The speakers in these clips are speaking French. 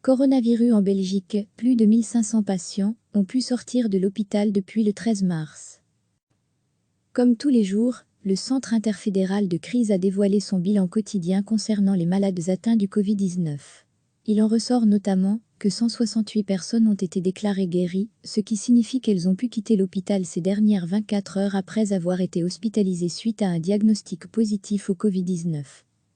Coronavirus en Belgique, plus de 1500 patients ont pu sortir de l'hôpital depuis le 13 mars. Comme tous les jours, le Centre interfédéral de crise a dévoilé son bilan quotidien concernant les malades atteints du Covid-19. Il en ressort notamment que 168 personnes ont été déclarées guéries, ce qui signifie qu'elles ont pu quitter l'hôpital ces dernières 24 heures après avoir été hospitalisées suite à un diagnostic positif au Covid-19.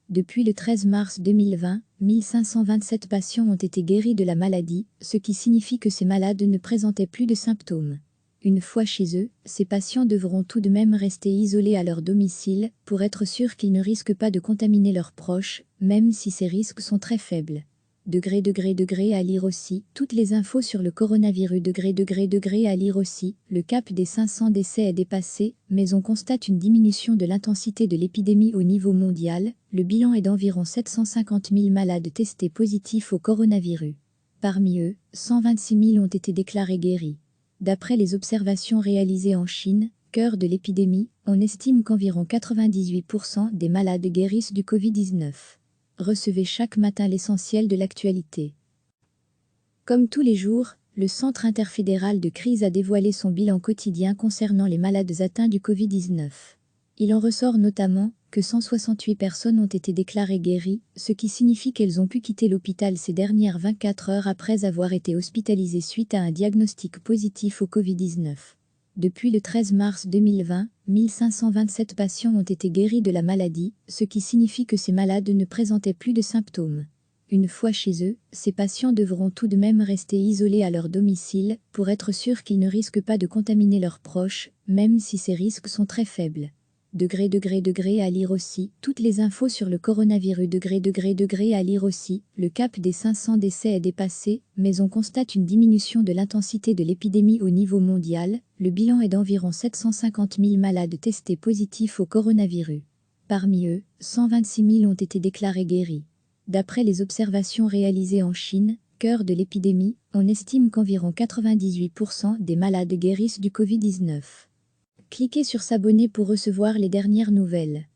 Depuis le 13 mars 2020, 1527 patients ont été guéris de la maladie, ce qui signifie que ces malades ne présentaient plus de symptômes. Une fois chez eux, ces patients devront tout de même rester isolés à leur domicile pour être sûrs qu'ils ne risquent pas de contaminer leurs proches, même si ces risques sont très faibles. À lire aussi, toutes les infos sur le coronavirus. À lire aussi, le cap des 500 décès est dépassé, mais on constate une diminution de l'intensité de l'épidémie au niveau mondial. Le bilan est d'environ 750 000 malades testés positifs au coronavirus. Parmi eux, 126 000 ont été déclarés guéris. D'après les observations réalisées en Chine, cœur de l'épidémie, on estime qu'environ 98% des malades guérissent du Covid-19. Recevez chaque matin l'essentiel de l'actualité. Comme tous les jours, le Centre interfédéral de crise a dévoilé son bilan quotidien concernant les malades atteints du Covid-19. Il en ressort notamment que 168 personnes ont été déclarées guéries, ce qui signifie qu'elles ont pu quitter l'hôpital ces dernières 24 heures après avoir été hospitalisées suite à un diagnostic positif au Covid-19. Depuis le 13 mars 2020, 1527 patients ont été guéris de la maladie, ce qui signifie que ces malades ne présentaient plus de symptômes. Une fois chez eux, ces patients devront tout de même rester isolés à leur domicile pour être sûrs qu'ils ne risquent pas de contaminer leurs proches, même si ces risques sont très faibles. À lire aussi, toutes les infos sur le coronavirus. À lire aussi, le cap des 500 décès est dépassé, mais on constate une diminution de l'intensité de l'épidémie au niveau mondial. Le bilan est d'environ 750 000 malades testés positifs au coronavirus. Parmi eux, 126 000 ont été déclarés guéris. D'après les observations réalisées en Chine, cœur de l'épidémie, on estime qu'environ 98% des malades guérissent du Covid-19. Cliquez sur s'abonner pour recevoir les dernières nouvelles.